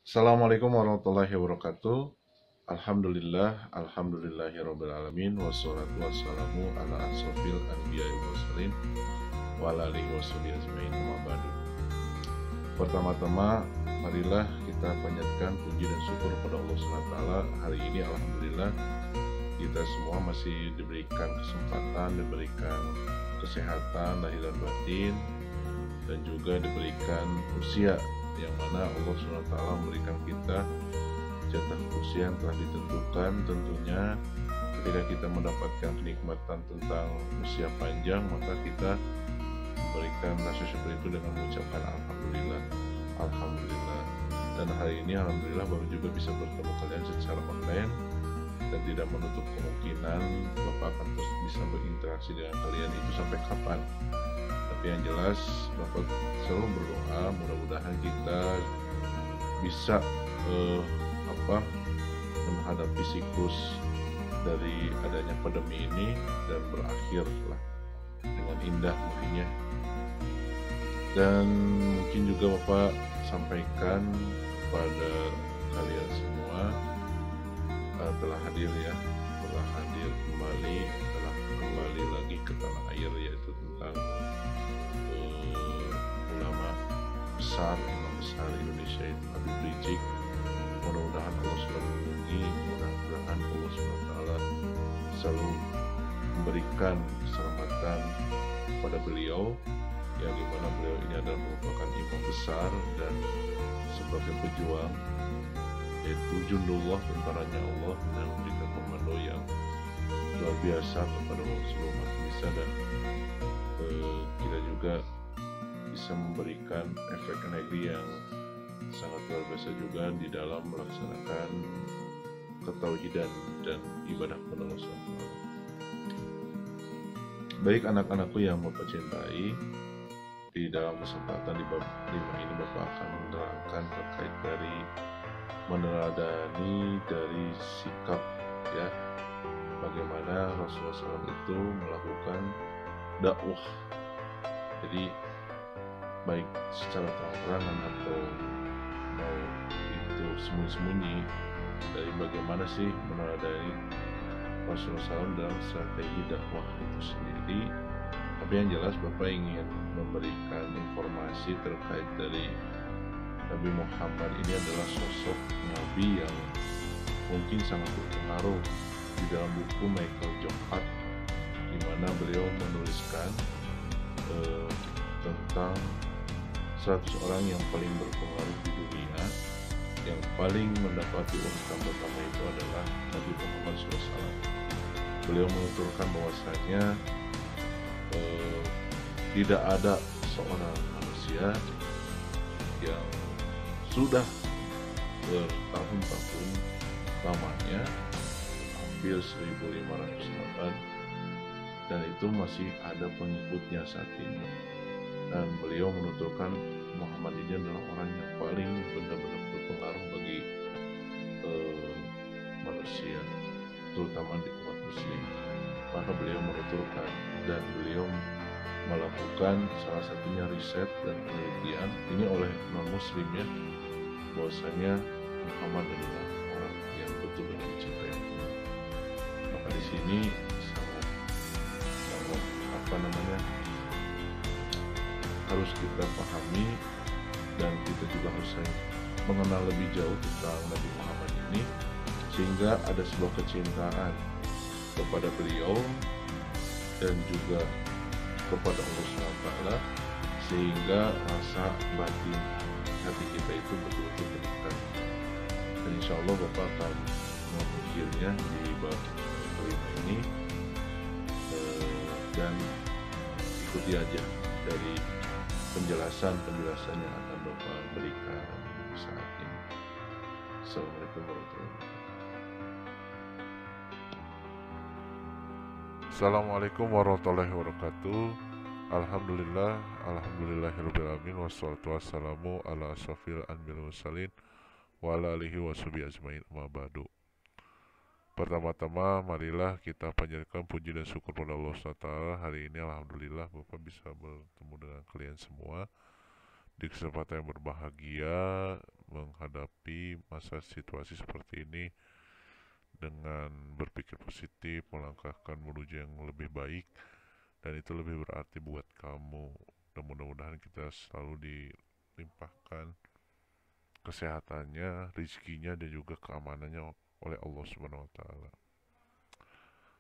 Assalamualaikum warahmatullahi wabarakatuh. Alhamdulillahirabbil alamin wassalatu wassalamu ala asrofil anbiya'i wal mursalin wa ala alihi washabihi ajmain amma ba'du. Pertama-tama marilah kita panjatkan puji dan syukur kepada Allah Subhanahu wa taala. Hari ini alhamdulillah kita semua masih diberikan kesempatan, diberikan kesehatan lahir dan batin, dan juga diberikan usia yang mana Allah SWT memberikan kita jatah usia yang telah ditentukan. Tentunya ketika kita mendapatkan kenikmatan tentang usia panjang, maka kita memberikan rasa syukur itu dengan mengucapkan Alhamdulillah, Alhamdulillah. Dan hari ini Alhamdulillah baru juga bisa bertemu kalian secara online, dan tidak menutup kemungkinan Bapak akan terus bisa berinteraksi dengan kalian itu sampai kapan. Tapi yang jelas Bapak selalu berdoa mudah-mudahan kita bisa menghadapi siklus dari adanya pandemi ini dan berakhirlah dengan indah mungkinnya. Dan mungkin juga Bapak sampaikan kepada kalian semua telah hadir kembali lagi ke tanah air, yaitu tentang ulama besar, imam besar Indonesia itu Habib Rizik. Mudah-mudahan Allah selalu melindungi, mudah-mudahan Allah SWT selalu memberikan keselamatan kepada beliau, yang dimana beliau ini adalah merupakan imam besar dan sebagai pejuang, yaitu Jundullah, tentaranya Allah, dan memberikan komando yang luar biasa kepada seluruh umat Indonesia. Dan kita juga bisa memberikan efek energi yang sangat luar biasa juga di dalam melaksanakan ketauhidan dan ibadah kepada Allah SWT. Baik anak-anakku yang Bapak cintai, di dalam kesempatan di bab 5 ini Bapak akan menerangkan terkait dari meneladani dari sikap, ya, bagaimana Rasulullah SAW itu melakukan dakwah. Jadi baik secara terang-terangan atau mau itu sembunyi-sembunyi, dari bagaimana sih meneladani Rasulullah SAW dalam strategi dakwah itu sendiri. Tapi yang jelas Bapak ingin memberikan informasi terkait dari Nabi Muhammad ini adalah sosok Nabi yang mungkin sangat berpengaruh. Di dalam buku Michael Joffat, di mana beliau menuliskan tentang 100 orang yang paling berpengaruh di dunia, yang paling mendapati urutan pertama itu adalah Nabi Muhammad SAW. Beliau menuturkan bahwasanya tidak ada seorang manusia yang sudah bertahun-tahun lamanya, hampir 1500 tahun, dan itu masih ada pengikutnya saat ini. Dan beliau menuturkan Muhammad ini adalah orang yang paling benar-benar berpengaruh bagi manusia, terutama di umat muslim. Maka beliau menuturkan, dan beliau melakukan salah satunya riset dan penelitian ini oleh non muslim, ya, bahwasanya Muhammad adalah orang yang betul-betul dicintai Allah. Maka di sini sangat harus kita pahami, dan kita juga harus mengenal lebih jauh tentang Nabi Muhammad ini, sehingga ada sebuah kecintaan kepada beliau dan juga kepada Allah SWT, sehingga rasa batin hati kita itu betul-betul dekat. Dan insya Allah Bapak akan memikirnya di bab kelima ini, dan ikuti aja dari penjelasan yang akan Bapak berikan saat ini. Assalamualaikum warahmatullahi wabarakatuh. Assalamualaikum warahmatullahi wabarakatuh. Alhamdulillahirabbil wassalatu wassalamu ala asrofil anbiya'i wal mursalin wa ala alihi washabihi ajmain amma ba'du. Pertama-tama marilah kita panjatkan puji dan syukur pada Allah SWT. Hari ini alhamdulillah Bapak bisa bertemu dengan kalian semua di kesempatan yang berbahagia, menghadapi masa situasi seperti ini dengan berpikir positif, melangkahkan menuju yang lebih baik, dan itu lebih berarti buat kamu. Dan mudah-mudahan kita selalu dilimpahkan kesehatannya, rezekinya, dan juga keamanannya oleh Allah Subhanahu wa taala.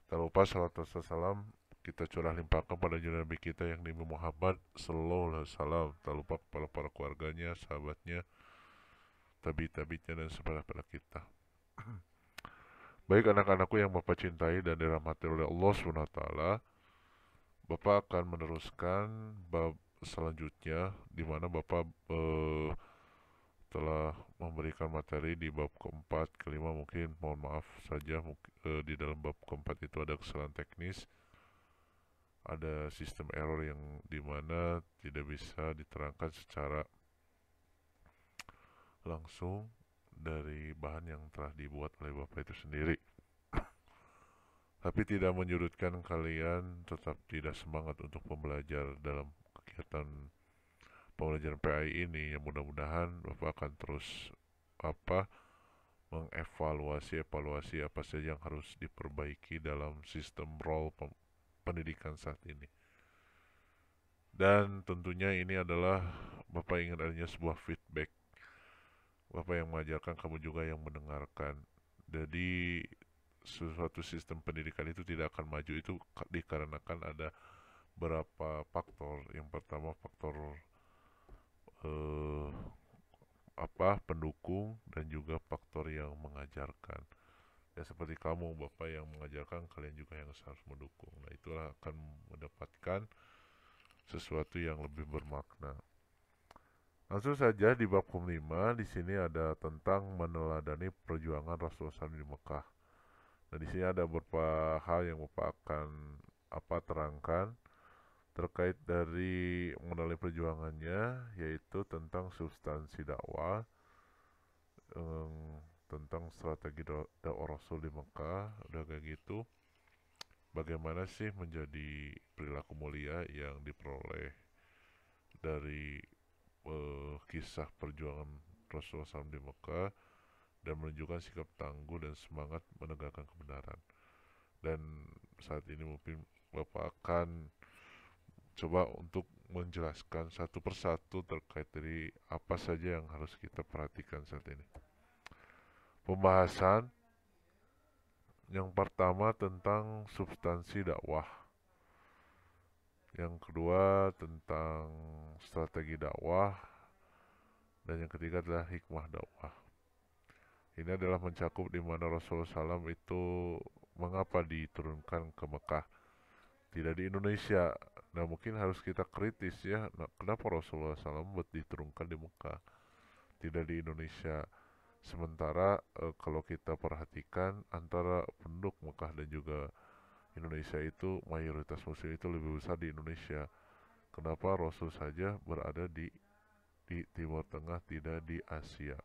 Tak lupa salawat dan salam kita curah limpahkan pada junjungan Nabi kita yang Nabi Muhammad sallallahu alaihi wasallam. Tak lupa kepada para keluarganya, sahabatnya, tabi-tabinya, dan sahabat kita. Baik anak-anakku yang Bapak cintai dan dirahmati oleh Allah Subhanahu wa taala, Bapak akan meneruskan bab selanjutnya di mana Bapak telah memberikan materi di bab keempat, kelima, mungkin mohon maaf saja di dalam bab keempat itu ada kesalahan teknis, ada sistem error yang dimana tidak bisa diterangkan secara langsung dari bahan yang telah dibuat oleh Bapak itu sendiri. Tapi tidak menyurutkan kalian tetap tidak semangat untuk belajar dalam kegiatan pembelajaran PAI ini. Yang mudah-mudahan Bapak akan terus mengevaluasi apa saja yang harus diperbaiki dalam sistem role pendidikan saat ini. Dan tentunya ini adalah Bapak ingin adanya sebuah feedback. Bapak yang mengajarkan, kamu juga yang mendengarkan. Jadi suatu sistem pendidikan itu tidak akan maju itu dikarenakan ada beberapa faktor. Yang pertama faktor pendukung, dan juga faktor yang mengajarkan. Ya seperti kamu Bapak yang mengajarkan, kalian juga yang harus mendukung. Nah itulah akan mendapatkan sesuatu yang lebih bermakna. Langsung saja di bab ke-5 di sini ada tentang meneladani perjuangan Rasulullah SAW di Mekah. Nah di sini ada beberapa hal yang Bapak akan terangkan terkait dari mengenai perjuangannya, yaitu tentang substansi dakwah, tentang strategi dakwah Rasul di Mekah, udah kayak gitu. Bagaimana sih menjadi perilaku mulia yang diperoleh dari kisah perjuangan Rasulullah SAW di Mekah, dan menunjukkan sikap tangguh dan semangat menegakkan kebenaran. Dan saat ini mungkin Bapak akan coba untuk menjelaskan satu persatu terkait dari apa saja yang harus kita perhatikan saat ini. Pembahasan yang pertama tentang substansi dakwah, yang kedua tentang strategi dakwah, dan yang ketiga adalah hikmah dakwah. Ini adalah mencakup di mana Rasulullah SAW itu mengapa diturunkan ke Mekah, tidak di Indonesia. Nah mungkin harus kita kritis ya, nah, kenapa Rasulullah SAW diturunkan di Mekah, tidak di Indonesia. Sementara kalau kita perhatikan antara penduduk Mekah dan juga Indonesia itu mayoritas muslim itu lebih besar di Indonesia. Kenapa Rasul saja berada di Timur Tengah, tidak di Asia?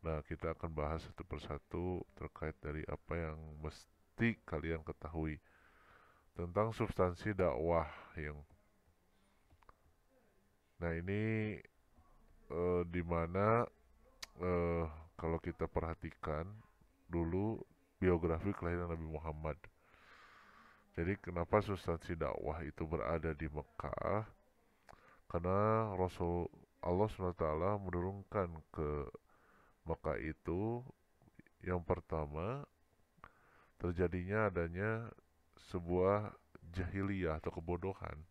Nah kita akan bahas satu persatu terkait dari apa yang mesti kalian ketahui tentang substansi dakwah yang. Nah ini dimana kalau kita perhatikan dulu biografi kelahiran Nabi Muhammad. Jadi kenapa substansi dakwah itu berada di Mekah? Karena Allah SWT menurunkan ke Mekah itu, yang pertama terjadinya adanya sebuah jahiliyah atau kebodohan.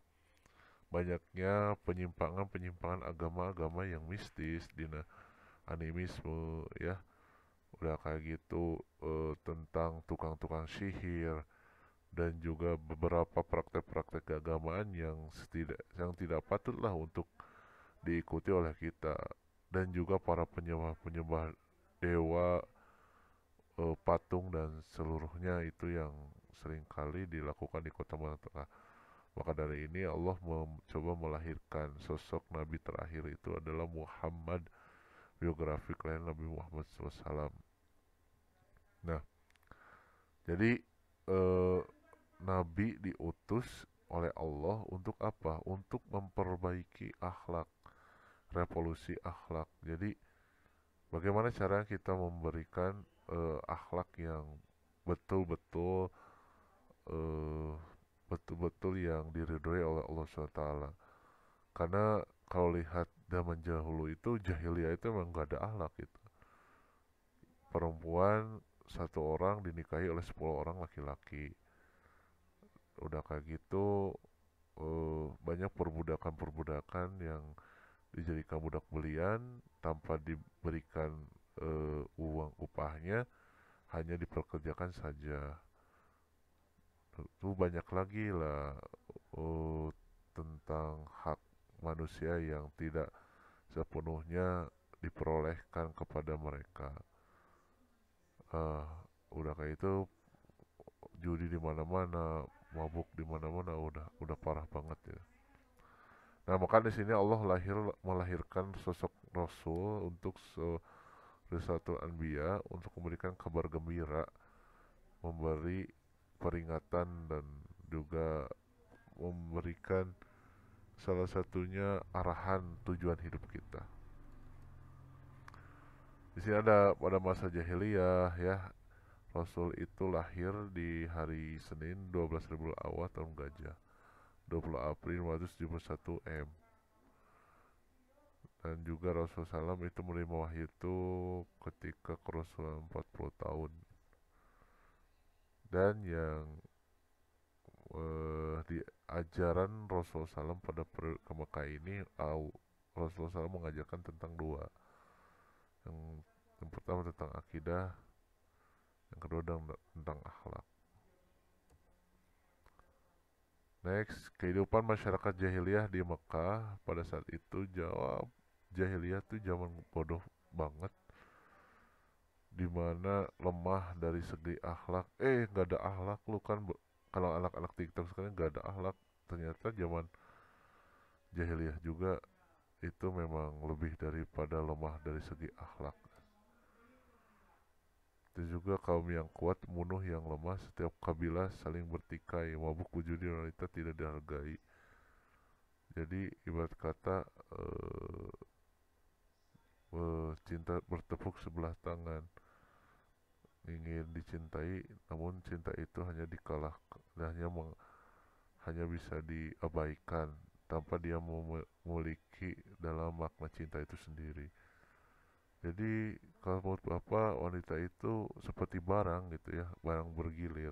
Banyaknya penyimpangan agama-agama yang mistis, animisme ya, udah kayak gitu, tentang tukang-tukang sihir, dan juga beberapa praktek-praktek keagamaan yang tidak patutlah untuk diikuti oleh kita. Dan juga para penyembah dewa, patung dan seluruhnya itu yang seringkali dilakukan di kota Mekah. Maka dari ini Allah mencoba melahirkan sosok Nabi terakhir, itu adalah Muhammad, biografi kelahiran Nabi Muhammad SAW. Nah, jadi Nabi diutus oleh Allah untuk apa? Untuk memperbaiki akhlak, revolusi akhlak. Jadi bagaimana cara kita memberikan akhlak yang betul-betul eh, betul-betul yang diridhoi oleh Allah SWT. Karena kalau lihat zaman dahulu itu jahiliyah itu memang gak ada akhlak gitu. Perempuan satu orang dinikahi oleh 10 orang laki-laki. Udah kayak gitu banyak perbudakan-perbudakan yang dijadikan budak belian tanpa diberikan uang upahnya, hanya diperkerjakan saja. Itu banyak lagi lah uh, tentang hak manusia yang tidak sepenuhnya diperolehkan kepada mereka. uh, Udah kayak itu judi di mana-mana, mabuk di mana-mana, udah parah banget ya. Nah, maka di sini Allah melahirkan sosok Rasul untuk Risatul Anbiya, untuk memberikan kabar gembira, memberi peringatan, dan juga memberikan salah satunya arahan tujuan hidup kita. Di sini ada pada masa jahiliyah ya, Rasul itu lahir di hari Senin 12 Rabiul Awal tahun Gajah 20 April 1971 M. Dan juga Rasul Salam itu menerima wahyu itu ketika kerasulan 40 tahun. Dan yang di ajaran Rasul Salam pada ke Mekah ini, Rasul Salam mengajarkan tentang dua. Yang, yang pertama tentang akidah, yang kedua tentang akhlak. Next, kehidupan masyarakat jahiliyah di Mekah pada saat itu. Jawab, jahiliyah tuh zaman bodoh banget, dimana lemah dari segi akhlak. Nggak ada akhlak lu kan. Kalau anak-anak TikTok sekarang nggak ada akhlak, ternyata zaman jahiliyah juga itu memang lebih daripada lemah dari segi akhlak. Itu juga kaum yang kuat membunuh yang lemah, setiap kabilah saling bertikai, mabuk wujudi wanita tidak dihargai. Jadi ibarat kata cinta bertepuk sebelah tangan, ingin dicintai, namun cinta itu hanya dikalahkan, hanya bisa diabaikan tanpa dia memiliki dalam makna cinta itu sendiri. Jadi kalau menurut Bapak, wanita itu seperti barang gitu ya, barang bergilir.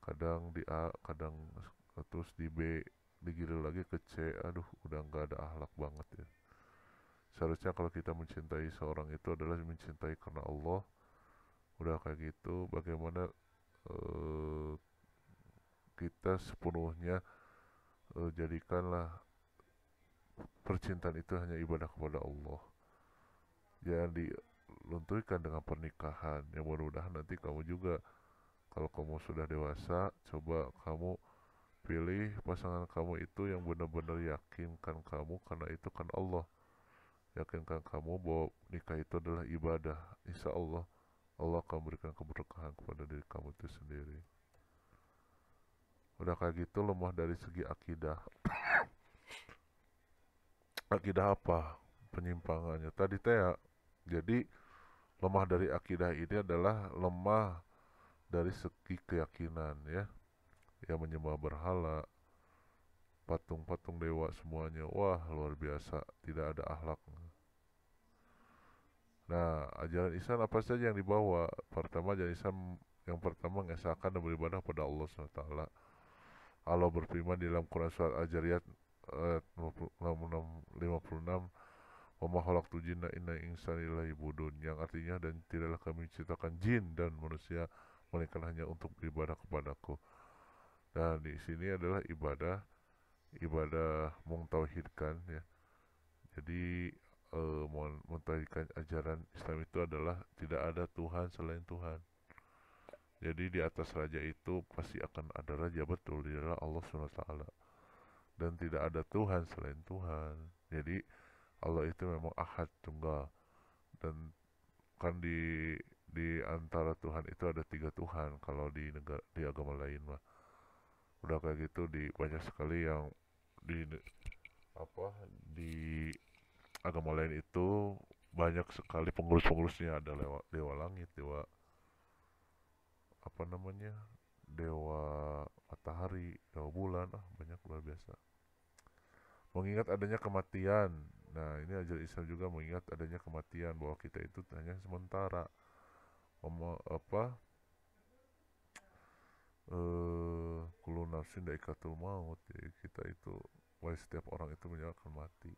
Kadang di A, kadang terus di B, digilir lagi ke C. Aduh, udah nggak ada akhlak banget ya. Seharusnya kalau kita mencintai seorang itu adalah mencintai karena Allah. Udah kayak gitu, bagaimana eh, kita sepenuhnya jadikanlah percintaan itu hanya ibadah kepada Allah. Jangan dilunturkan dengan pernikahan. Yang mudah-mudahan nanti kamu juga, kalau kamu sudah dewasa, coba kamu pilih pasangan kamu itu yang benar-benar yakinkan kamu, karena itu kan Allah. Yakinkan kamu bahwa nikah itu adalah ibadah. Insya Allah, Allah akan berikan keberkahan kepada diri kamu itu sendiri. Udah kayak gitu lemah dari segi akidah. Akidah apa? Penyimpangannya. Tadi teh ya, jadi lemah dari akidah ini adalah lemah dari segi keyakinan ya. Yang menyembah berhala, patung-patung dewa semuanya. Wah, luar biasa, tidak ada akhlak. Nah, ajaran Islam apa saja yang dibawa? Pertama, ajaran Islam yang pertama mengesahkan dan beribadah pada Allah SWT. Allah berfirman di dalam Quran surat Al-Jariyat ayat 56, "Wa ma khalaqtul jinna inna insana illa liya'budun," yang artinya, dan tidaklah kami menciptakan jin dan manusia melainkan hanya untuk beribadah kepadaku. Dan di sini adalah ibadah mentauhidkan ya. Jadi mentauhidkan ajaran Islam itu adalah tidak ada Tuhan selain Tuhan. Jadi di atas raja itu pasti akan ada raja, betul, dia adalah Allah SWT. Dan tidak ada Tuhan selain Tuhan. Jadi Allah itu memang ahad, tunggal. Dan kan di antara Tuhan itu ada 3 Tuhan kalau di agama lain mah. Udah kayak gitu, di banyak sekali yang di apa di agama lain itu banyak sekali pengurus-pengurusnya, ada dewa langit, dewa apa namanya, dewa matahari, dewa bulan, banyak, luar biasa. Mengingat adanya kematian. Nah, ini ajaran Islam juga mengingat adanya kematian, bahwa kita itu hanya sementara. Apa, kullu nafsin dha'iqatul maut. Jadi kita itu, bahwa setiap orang itu akan mati.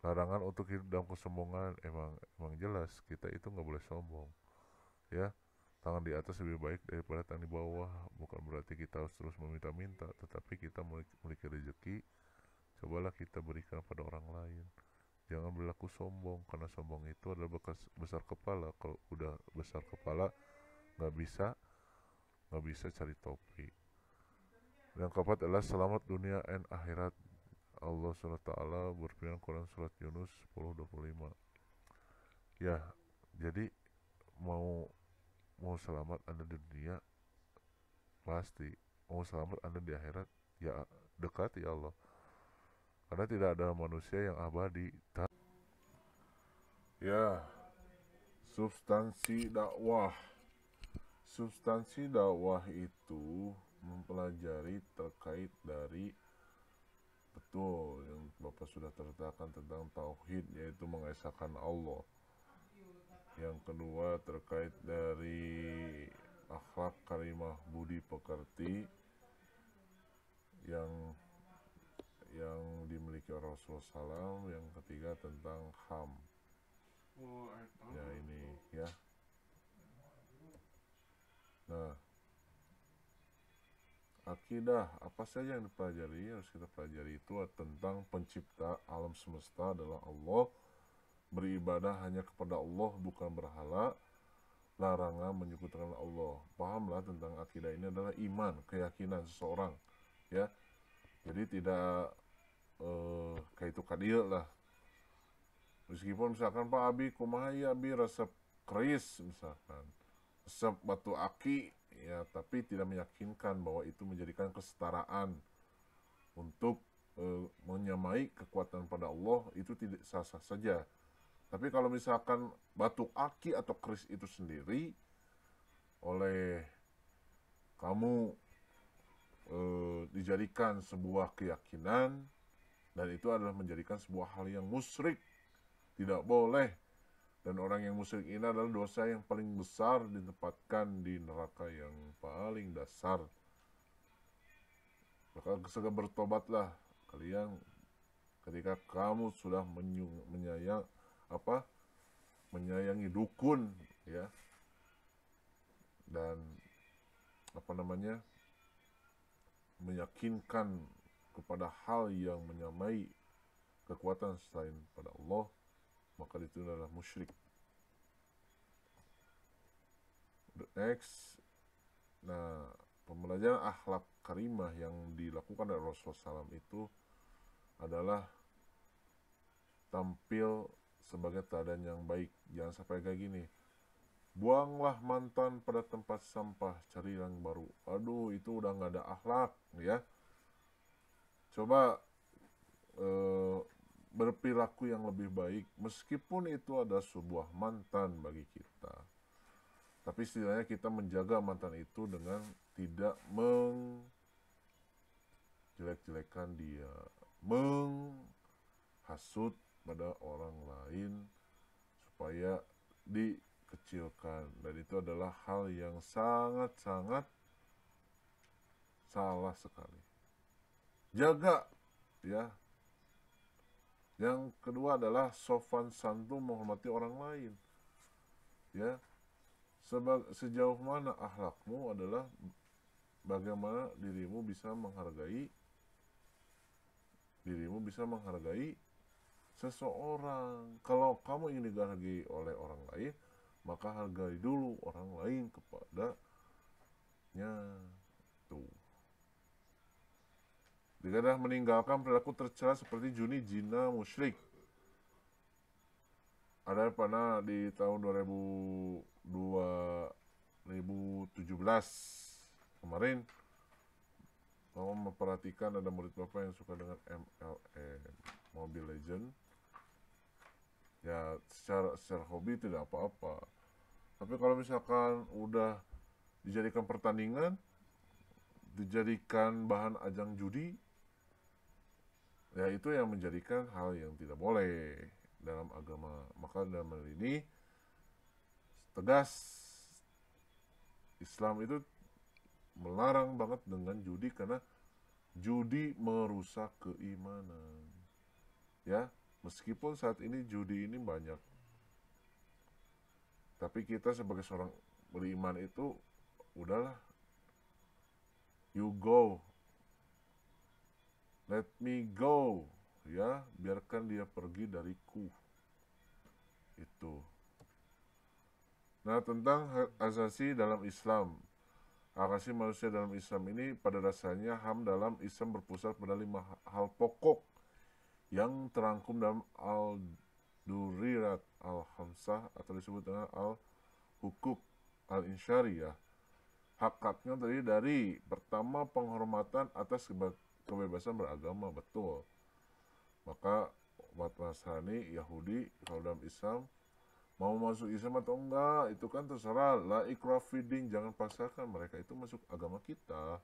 Larangan untuk hidup dalam kesombongan, emang jelas kita itu nggak boleh sombong, ya. Tangan di atas lebih baik daripada tangan di bawah. Bukan berarti kita harus terus meminta-minta, tetapi kita memiliki rezeki, cobalah kita berikan pada orang lain. Jangan berlaku sombong, karena sombong itu adalah bekas besar kepala. Kalau udah besar kepala, nggak bisa cari topi. Yang keempat adalah selamat dunia dan akhirat. Allah SWT berfirman Quran surat Yunus 10:25. Ya, jadi mau selamat Anda di dunia, pasti. Mau selamat Anda di akhirat, ya dekati Allah. Karena tidak ada manusia yang abadi. Ya, substansi dakwah. Substansi dakwah itu mempelajari terkait dari, betul, yang Bapak sudah terletakkan tentang tauhid, yaitu mengesahkan Allah. Yang kedua terkait dari akhlak karimah budi pekerti yang dimiliki Rasulullah SAW. Yang ketiga tentang HAM. Ya, ini ya. Nah, akidah apa saja yang dipelajari, harus kita pelajari itu tentang pencipta alam semesta adalah Allah, beribadah hanya kepada Allah, bukan berhala, larangan menyekutukan Allah. Pahamlah tentang akidah ini adalah iman, keyakinan seseorang, ya. Jadi tidak kayak itu kadil lah. Meskipun misalkan Pak Abi kumaha ya Abi resep keris misalkan, resep batu aki, ya, tapi tidak meyakinkan bahwa itu menjadikan kesetaraan untuk menyamai kekuatan pada Allah, itu tidak sah-sah saja. Tapi kalau misalkan batu aki atau keris itu sendiri oleh kamu dijadikan sebuah keyakinan, dan itu adalah menjadikan sebuah hal yang musyrik, tidak boleh. Dan orang yang musyrik ini adalah dosa yang paling besar, ditempatkan di neraka yang paling dasar. Maka segera bertobatlah kalian ketika kamu sudah menyayangi dukun, ya, dan meyakinkan kepada hal yang menyamai kekuatan selain pada Allah, maka itu adalah musyrik. Next, nah, pembelajaran akhlak karimah yang dilakukan oleh Rasulullah SAW itu adalah tampil sebagai teladan yang baik. Jangan sampai kayak gini, buanglah mantan pada tempat sampah, cari yang baru. Aduh, itu udah nggak ada akhlak, ya. Coba berperilaku yang lebih baik, meskipun itu ada sebuah mantan bagi kita, tapi setidaknya kita menjaga mantan itu dengan tidak menjelek-jelekan dia, menghasut pada orang lain supaya dikecilkan, dan itu adalah hal yang sangat-sangat salah sekali. Jaga, ya. Yang kedua adalah sopan santun menghormati orang lain, ya. Sejauh mana akhlakmu adalah bagaimana dirimu bisa menghargai seseorang. Kalau kamu ingin dihargai oleh orang lain, maka hargai dulu orang lain kepadanya. Tuh. Dikatakan meninggalkan perilaku tercela seperti judi, zina, musyrik. Ada pernah di tahun 2017 kemarin, mau memperhatikan ada murid bapak yang suka dengan MLM, Mobile Legend. ya secara hobi tidak apa-apa. Tapi kalau misalkan udah dijadikan pertandingan, dijadikan bahan ajang judi, ya itu yang menjadikan hal yang tidak boleh dalam agama. Maka dalam hal ini tegas, Islam itu melarang banget dengan judi karena judi merusak keimanan. Ya, meskipun saat ini judi ini banyak, tapi kita sebagai seorang beriman itu udahlah, you go, let me go, ya, biarkan dia pergi dariku. Itu. Nah, tentang hak asasi dalam Islam. Hak asasi manusia dalam Islam ini pada dasarnya HAM dalam Islam berpusat pada 5 hal pokok yang terangkum dalam Al-Durirat Al-Khamsah atau disebut dengan Al-Hukuk Al-Insyariyah. Hak-haknya terdiri dari pertama penghormatan atas kebebasan beragama, betul. Maka umat Nasrani, Yahudi kalau dalam Islam mau masuk Islam atau enggak itu kan terserah, la ikrah fid-din, jangan paksakan mereka itu masuk agama kita,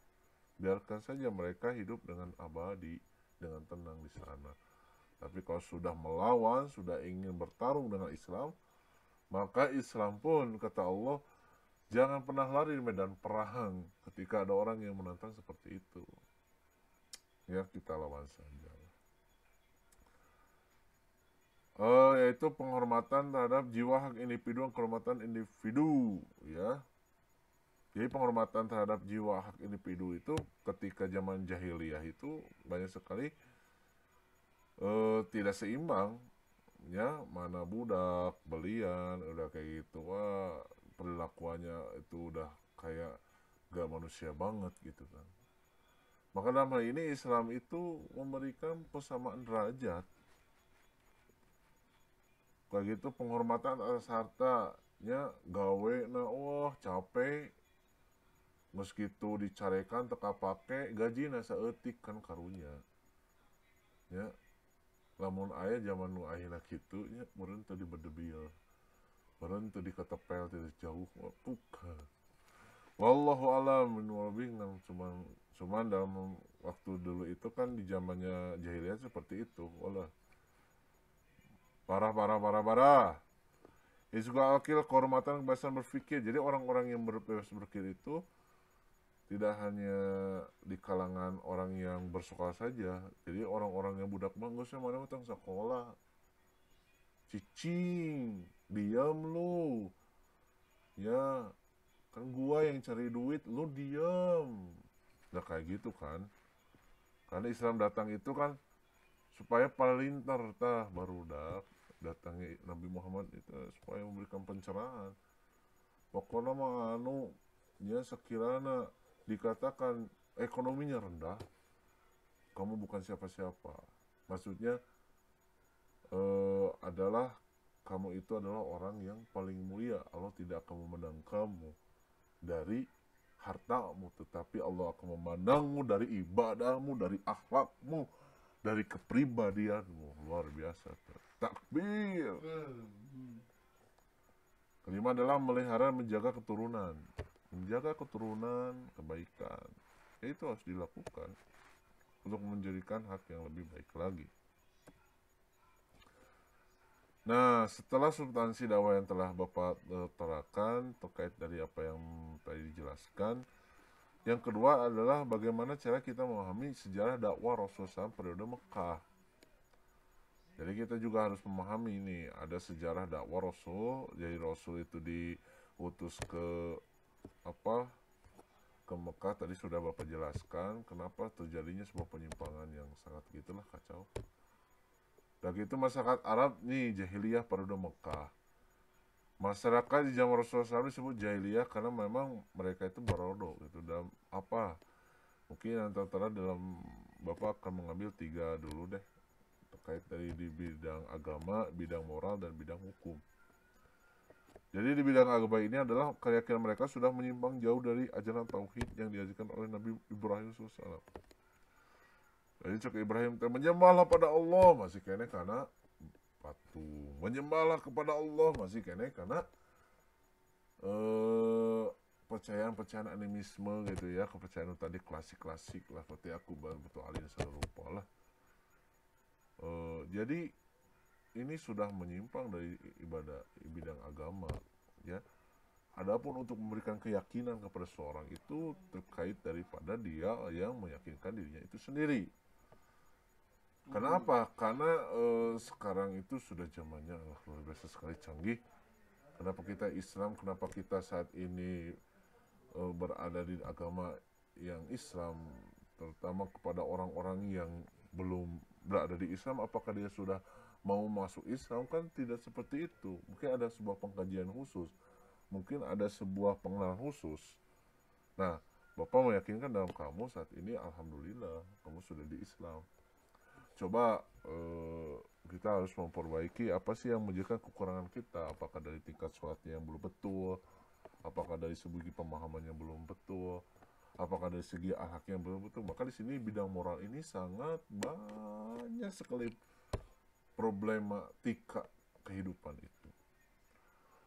biarkan saja mereka hidup dengan abadi, dengan tenang di sana. Tapi kalau sudah melawan, sudah ingin bertarung dengan Islam, maka Islam pun kata Allah jangan pernah lari di medan perang ketika ada orang yang menantang seperti itu. Ya, kita lawan saja. Yaitu penghormatan terhadap jiwa, hak individu, kehormatan individu, ya. Jadi penghormatan terhadap jiwa, hak individu itu ketika zaman jahiliyah itu banyak sekali tidak seimbang, ya, mana budak, belian, udah kayak gitu, wah perilakuannya itu udah kayak gak manusia banget gitu kan. Maka dalam hal ini Islam itu memberikan persamaan derajat. Kayak gitu, penghormatan atas hartanya, gawe na wah capek, meskitu dicarekan teka pake gaji nasa etik kan karunya, ya. Lamun ayah zaman nu ayeuna kitu nya meureun teu dibedebil, meureun teu diketepel teu jauh puka. Wallahu alam min cuman dalam waktu dulu itu kan di zamannya jahiliyah seperti itu. Wallah. Parah. Juga akil, kehormatan, kebebasan berpikir. Jadi orang-orang yang bebas berpikir itu tidak hanya di kalangan orang yang bersekolah saja. Jadi orang-orang yang budak manggus mana utang sekolah. Cicing, diam lu. Ya, kan gua yang cari duit, lu diam. Udah kayak gitu kan. Karena Islam datang itu kan supaya palintar tah barudak datangi Nabi Muhammad itu supaya memberikan pencerahan. Pokoknya mah anu ya sekiranya dikatakan ekonominya rendah, kamu bukan siapa-siapa. Maksudnya adalah kamu itu adalah orang yang paling mulia. Allah tidak akan memandang kamu dari hartamu, tetapi Allah akan memandangmu dari ibadahmu, dari akhlakmu, dari kepribadianmu. Luar biasa. Takbir. Kelima adalah melihara, menjaga keturunan. Menjaga keturunan kebaikan. Itu harus dilakukan untuk menjadikan hak yang lebih baik lagi. Nah, setelah substansi dakwah yang telah Bapak terangkan terkait dari apa yang tadi dijelaskan, yang kedua adalah bagaimana cara kita memahami sejarah dakwah Rasulullah SAW periode Mekah. Jadi kita juga harus memahami ini, ada sejarah dakwah Rasul. Jadi Rasul itu diutus ke Mekah, tadi sudah Bapak jelaskan kenapa terjadinya sebuah penyimpangan yang sangat gitulah kacau. Dan itu masyarakat Arab nih jahiliyah periode Mekah. Masyarakat di zaman Rasulullah SAW disebut jahiliyah karena memang mereka itu barodo gitu. Dan mungkin antara dalam Bapak akan mengambil 3 dulu deh, terkait dari di bidang agama, bidang moral, dan bidang hukum. Jadi di bidang agama ini adalah keyakinan mereka sudah menyimpang jauh dari ajaran tauhid yang diajarkan oleh Nabi Ibrahim SAW. Jadi cek Ibrahim menyembahlah pada Allah masih kene karena patung, menyembahlah kepada Allah, masih kene karena percayaan animisme gitu ya, kepercayaan tadi klasik lah, seperti aku betul alin rupa lah. Jadi ini sudah menyimpang dari ibadah bidang agama ya. Adapun untuk memberikan keyakinan kepada seorang itu terkait daripada dia yang meyakinkan dirinya itu sendiri. Kenapa? Karena sekarang itu sudah zamannya luar biasa sekali canggih. Kenapa kita Islam? Kenapa kita saat ini berada di agama yang Islam, terutama kepada orang-orang yang belum berada di Islam? Apakah dia sudah mau masuk Islam? Kan tidak seperti itu. Mungkin ada sebuah pengkajian khusus, mungkin ada sebuah pengenalan khusus. Nah, Bapak meyakinkan dalam kamu saat ini, alhamdulillah kamu sudah di Islam. Coba kita harus memperbaiki apa sih yang menjadikan kekurangan kita. Apakah dari tingkat sholatnya yang belum betul, apakah dari segi pemahamannya belum betul, apakah dari segi akhlaknya belum betul. Maka di sini bidang moral ini sangat banyak sekali problematika kehidupan itu.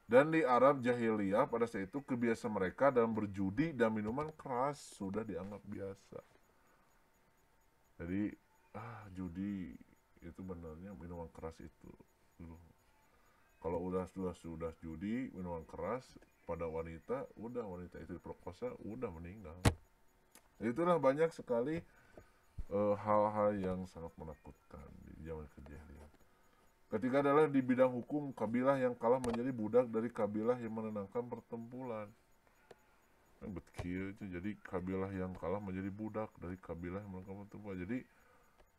Dan di Arab jahiliyah pada saat itu kebiasaan mereka dalam berjudi dan minuman keras sudah dianggap biasa. Jadi judi itu benarnya minuman keras itu. Kalau sudah judi minuman keras pada wanita, udah wanita itu diperkosa, udah meninggal. Itulah banyak sekali hal-hal yang sangat menakutkan di zaman kejahilian. Ketiga adalah di bidang hukum, kabilah yang kalah menjadi budak dari kabilah yang menenangkan pertempuran. Betul, jadi kabilah yang kalah menjadi budak dari kabilah yang menenangkan pertempuran. Jadi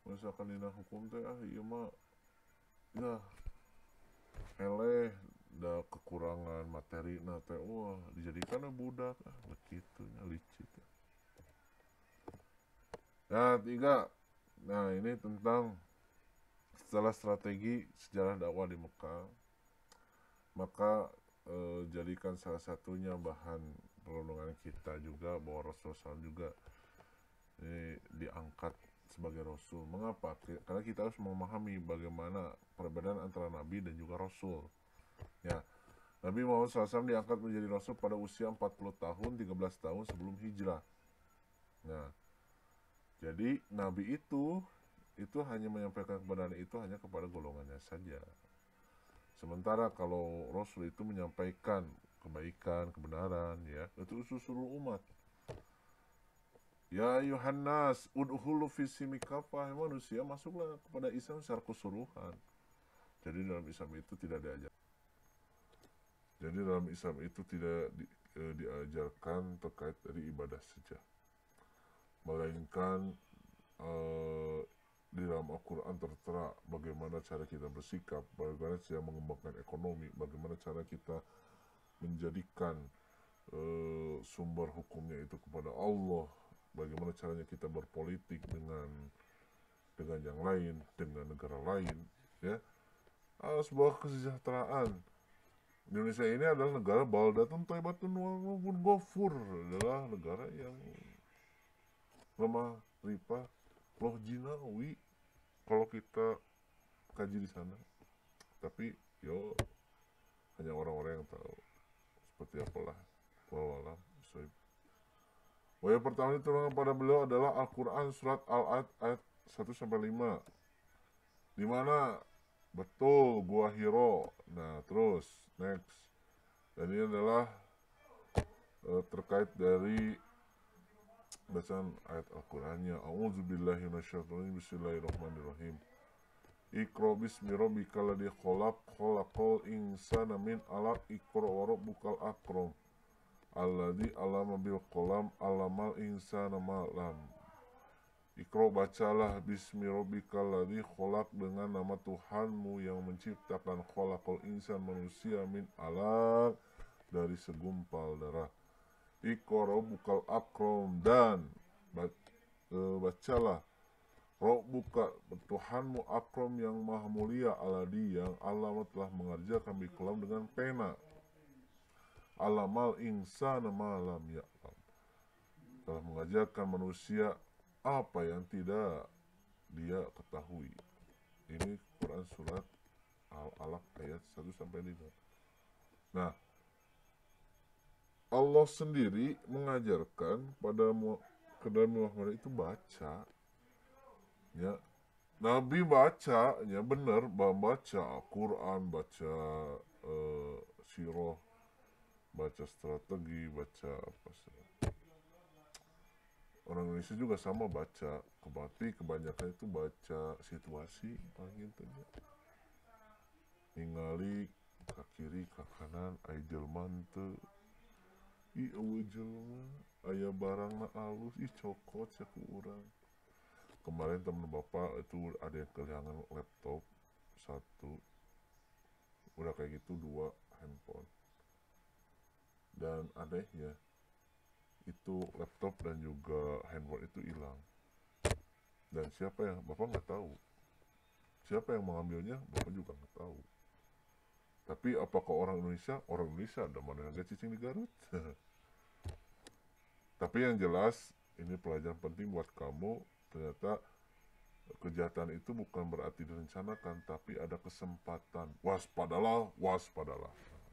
misalkan dina hukum teh iya mah ya eleh da kekurangan materi na teh wah dijadikan budak begitu licik. Nah, ini tentang setelah strategi sejarah dakwah di Mekah, maka jadikan salah satunya bahan perundungan kita juga bahwa Rasulullah juga diangkat sebagai Rasul. Mengapa? Karena kita harus memahami bagaimana perbedaan antara Nabi dan juga Rasul. Ya, Nabi Muhammad SAW diangkat menjadi Rasul pada usia 40 tahun, 13 tahun sebelum hijrah. Nah, jadi Nabi itu hanya menyampaikan kebenaran itu hanya kepada golongannya saja. Sementara kalau Rasul itu menyampaikan kebaikan, kebenaran, ya, itu seluruh umat. Ya Yohanes, udhulu fisimi kafah, manusia masuklah kepada Islam secara keseluruhan. Jadi dalam Islam itu tidak diajar. Jadi dalam Islam itu tidak diajarkan terkait dari ibadah saja, melainkan di dalam Al-Quran tertera bagaimana cara kita bersikap, bagaimana cara mengembangkan ekonomi, bagaimana cara kita menjadikan sumber hukumnya itu kepada Allah, bagaimana caranya kita berpolitik dengan yang lain, dengan negara lain, ya. Sebuah kesejahteraan. Indonesia ini adalah negara baldatun thayyibatun wa ghafur, adalah negara yang lemah ripah loh jinawi kalau kita kaji di sana. Tapi hanya orang-orang yang tahu seperti apalah. Wallahualam. Yang pertama diturunkan pada beliau adalah Al-Quran surat Al-Ad ayat 1-5, di mana betul gua Hiro. Nah terus next, dan ini adalah terkait dari bacaan ayat Al-Qurannya. A'udzubillahi minasyaitonir bismillahirrahmanirrahim. Iqra bismi rabbikal ladzi khalaq, khalaqal insana min 'alaq, iqra wa rabbukal akram alladzi 'allama bil qalam, 'allamal insana ma lam. Iqra, bacalah, bismi rabbikal ladzi khalaq, dengan nama Tuhanmu yang menciptakan, khalaqal insan, manusia, min 'alaq, dari segumpal darah. Iqra bukal akram, dan bacalah Rabbuka, Tuhanmu, akram yang maha mulia, aladi yang alamat telah mengerjakan bikolam dengan pena, alamal insana malam ya'lam, telah mengajarkan manusia apa yang tidak dia ketahui. Ini Quran surat Al-Alaq ayat 1-5. Nah, Allah sendiri mengajarkan kepada Muhammad itu baca, ya. Nabi baca, ya benar, baca Al-Quran, baca sirah, baca strategi, baca apa sih. Orang Indonesia juga sama baca, tapi kebanyakan itu baca situasi paling gitu ya. Ningali ke kiri ke kanan aya jelema teu. Ih eueuh jelema aya barangna alus, ih cokot sia ku urang. Kemarin temen bapak itu ada yang kehilangan laptop satu, udah kayak gitu 2 handphone, dan anehnya itu laptop dan juga handphone itu hilang, dan siapa yang bapak nggak tahu, siapa yang mengambilnya bapak juga nggak tahu. Tapi apakah orang Indonesia ada mana yang cicing di Garut. Tapi yang jelas ini pelajaran penting buat kamu, ternyata kejahatan itu bukan berarti direncanakan, tapi ada kesempatan. Waspadalah.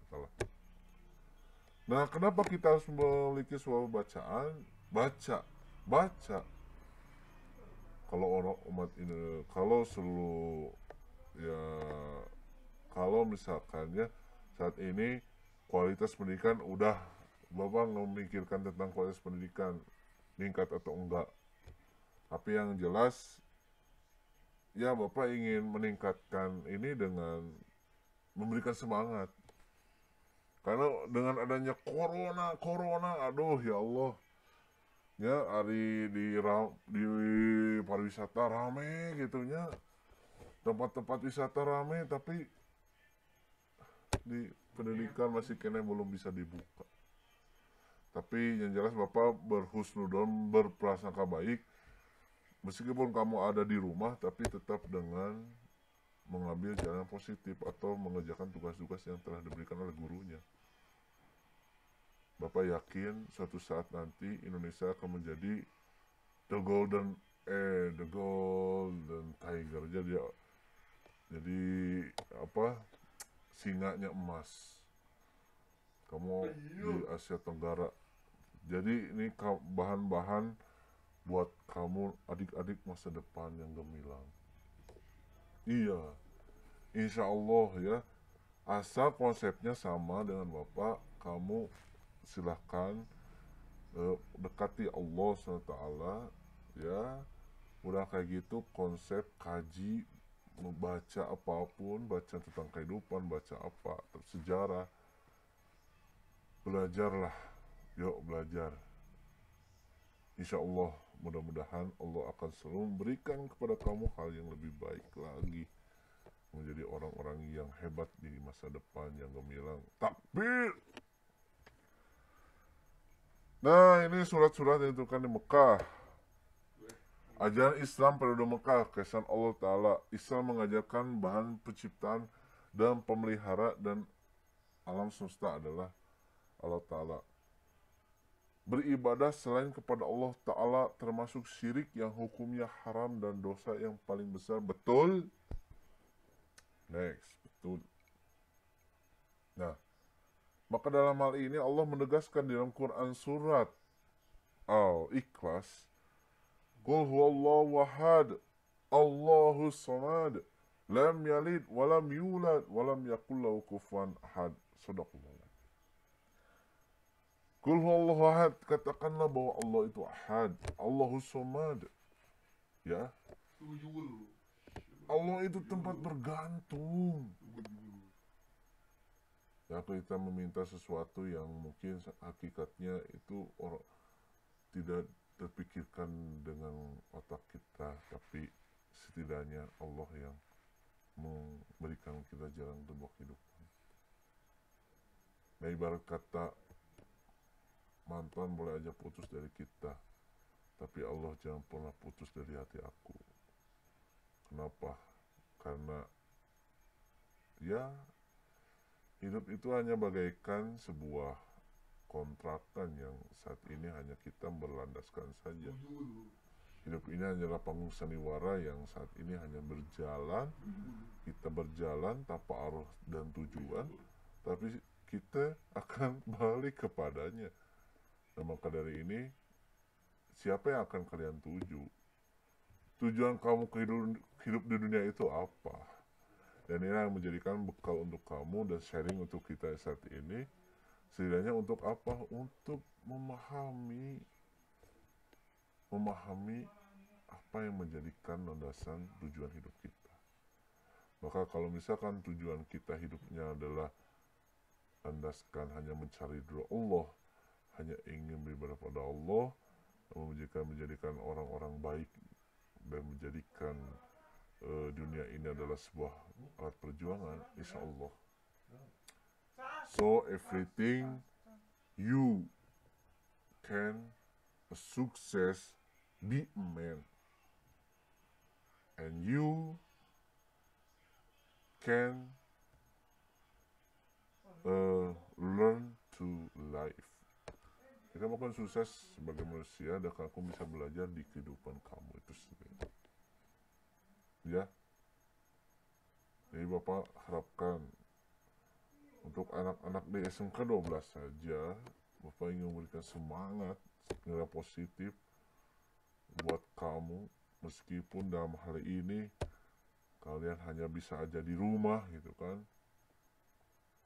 Salah. Nah, kenapa kita harus memiliki suatu bacaan? Baca. Kalau orang umat ini, kalau seluruh ya, kalau misalkan ya saat ini kualitas pendidikan udah, bapak memikirkan tentang kualitas pendidikan meningkat atau enggak. Tapi yang jelas ya bapak ingin meningkatkan ini dengan memberikan semangat. Karena dengan adanya corona, aduh ya Allah, ya hari di pariwisata rame gitunya, tempat-tempat wisata rame, tapi di pendidikan masih kena belum bisa dibuka. Tapi yang jelas bapak berhusnudon, berprasangka baik, meskipun kamu ada di rumah tapi tetap dengan mengambil jalan positif atau mengerjakan tugas-tugas yang telah diberikan oleh gurunya. Bapak yakin suatu saat nanti Indonesia akan menjadi the golden tiger, jadi apa, singanya emas kamu di Asia Tenggara. Jadi ini bahan-bahan buat kamu adik-adik masa depan yang gemilang. Iya, insya Allah ya, asal konsepnya sama dengan bapak, kamu silahkan dekati Allah SWT ya. Udah kayak gitu konsep kaji, membaca apapun, baca tentang kehidupan, baca apa, sejarah, belajarlah, yuk belajar. Insya Allah mudah-mudahan Allah akan selalu memberikan kepada kamu hal yang lebih baik lagi, menjadi orang-orang yang hebat di masa depan yang gemilang. Takbir. Nah, ini surat-surat yang dituliskan di Mekah. Ajaran Islam periode Mekah, kesan Allah Ta'ala. Islam mengajarkan bahan penciptaan dan pemelihara dan alam semesta adalah Allah Ta'ala. Beribadah selain kepada Allah Ta'ala termasuk syirik yang hukumnya haram dan dosa yang paling besar. Betul? Next, betul. Nah, maka dalam hal ini Allah menegaskan di dalam Quran surat Al-Ikhlas, Qul huwallahu ahad, Allahu samad, lam yalid walam yulad walam yakul lahu kufuwan ahad. Shadaqallah. Qul huwallahu ahad, katakanlah bahwa Allah itu ahad, Allahu samad. Ya. Allah itu tempat bergantung. Ya, kita meminta sesuatu yang mungkin hakikatnya itu tidak terpikirkan dengan otak kita, tapi setidaknya Allah yang memberikan kita jalan untuk kehidupan. Nah, ibarat kata mantan boleh aja putus dari kita, tapi Allah jangan pernah putus dari hati aku. Kenapa? Karena ya, hidup itu hanya bagaikan sebuah kontrakan yang saat ini hanya kita berlandaskan saja. Hidup ini hanyalah panggung sandiwara yang saat ini hanya berjalan. Kita berjalan tanpa arah dan tujuan, tapi kita akan balik kepadanya. Dan maka dari ini, siapa yang akan kalian tuju? Tujuan kamu hidup di dunia itu apa? Dan ini yang menjadikan bekal untuk kamu dan sharing untuk kita saat ini. Setidaknya untuk apa? Untuk memahami apa yang menjadikan landasan tujuan hidup kita. Maka kalau misalkan tujuan kita hidupnya adalah landaskan hanya mencari ridho Allah, hanya ingin beribadah pada Allah, menjadikan orang-orang baik dan menjadikan dunia ini adalah sebuah alat perjuangan, insya Allah. So everything you can success, be a man, and you can learn to life. Kita akan sukses sebagai manusia dan kamu bisa belajar di kehidupan kamu itu sendiri. Ya, jadi Bapak harapkan untuk anak-anak di SMK 12 saja, Bapak ingin memberikan semangat, nilai positif buat kamu, meskipun dalam hal ini kalian hanya bisa aja di rumah gitu kan,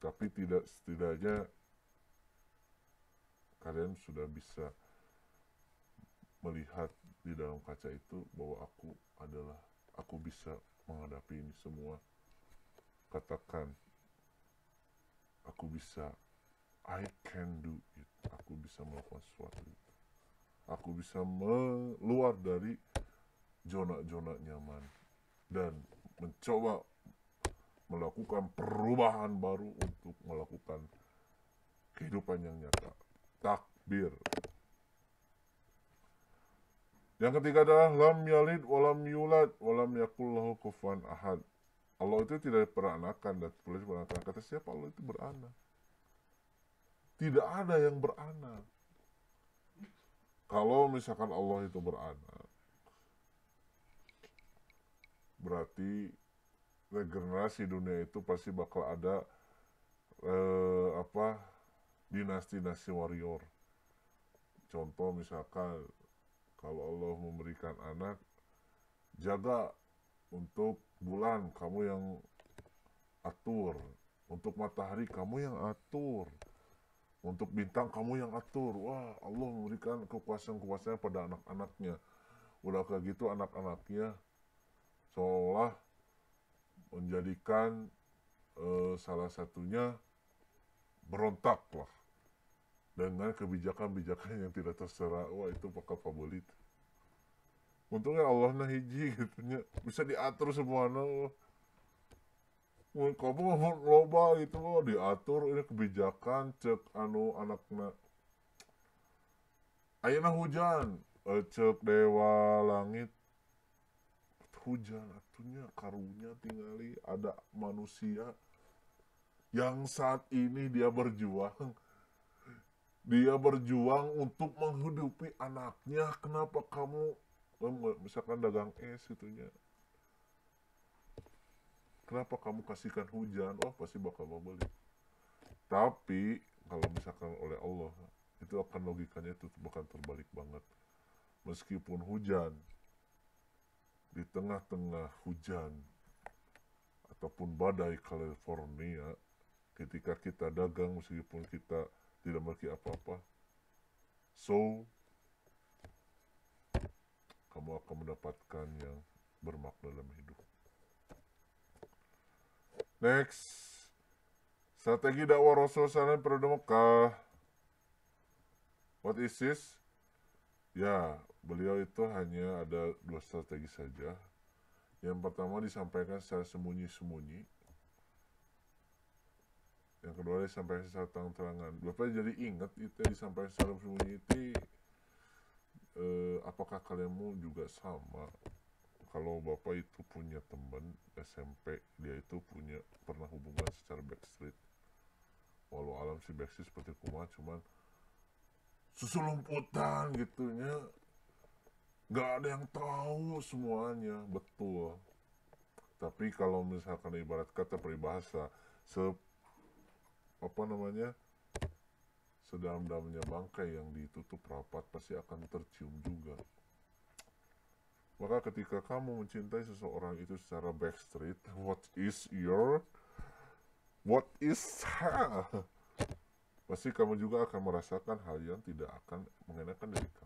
tapi setidaknya kalian sudah bisa melihat di dalam kaca itu bahwa aku bisa menghadapi ini semua. Katakan, aku bisa, I can do it. Aku bisa melakukan sesuatu itu. Aku bisa keluar dari zona-zona nyaman dan mencoba melakukan perubahan baru untuk melakukan kehidupan yang nyata. Takbir. Yang ketiga adalah lam yalid walam yulad walam yakul lahu kufuwan ahad. Allah itu tidak beranakan dan tidak beranakan. Kata siapa Allah itu beranak? Tidak ada yang beranak. Kalau misalkan Allah itu beranak, berarti regenerasi dunia itu pasti bakal ada dinasti-dinasti warrior. Contoh misalkan kalau Allah memberikan anak, jaga untuk bulan kamu yang atur, untuk matahari kamu yang atur, untuk bintang kamu yang atur. Wah, Allah memberikan kekuasaan-kekuasaan pada anak-anaknya. Udah kayak gitu anak-anaknya seolah menjadikan salah satunya berontak lah dengan kebijakan-kebijakan yang tidak terserah. Wah, itu bakal favorit. Untungnya Allah na hiji gitunya bisa diatur semuanya. Kamu mau loba gitu loh diatur ini kebijakan cek anakna. Ayeuna hujan, cek dewa langit hujan atunya karunya tingali ada manusia yang saat ini dia berjuang untuk menghidupi anaknya. Kenapa kamu misalkan dagang es itunya, kenapa kamu kasihkan hujan? Oh, pasti bakal mau beli. Tapi kalau misalkan oleh Allah, itu akan logikanya itu bakal terbalik banget. Meskipun hujan, di tengah-tengah hujan ataupun badai California, ketika kita dagang meskipun kita tidak memiliki apa-apa, so kamu akan mendapatkan yang bermakna dalam hidup. Next, strategi dakwah Rasulullah SAW periode Mekah. What is this? Ya, beliau itu hanya ada 2 strategi saja. Yang pertama disampaikan secara sembunyi-sembunyi. Yang kedua disampaikan secara terang-terangan. Bapak jadi ingat itu disampaikan secara sembunyi itu, apakah kalianmu juga sama? Kalau Bapak itu punya teman SMP, dia itu pernah hubungan secara backstreet. Walau alam si backstreet seperti kumaha, cuman susulumputan gitunya, Gak ada yang tahu semuanya, betul. Tapi kalau misalkan ibarat kata peribahasa, apa namanya, sedalam-dalamnya bangkai yang ditutup rapat pasti akan tercium juga. Maka ketika kamu mencintai seseorang itu secara backstreet, what is pasti kamu juga akan merasakan hal yang tidak akan mengenakan dari kamu.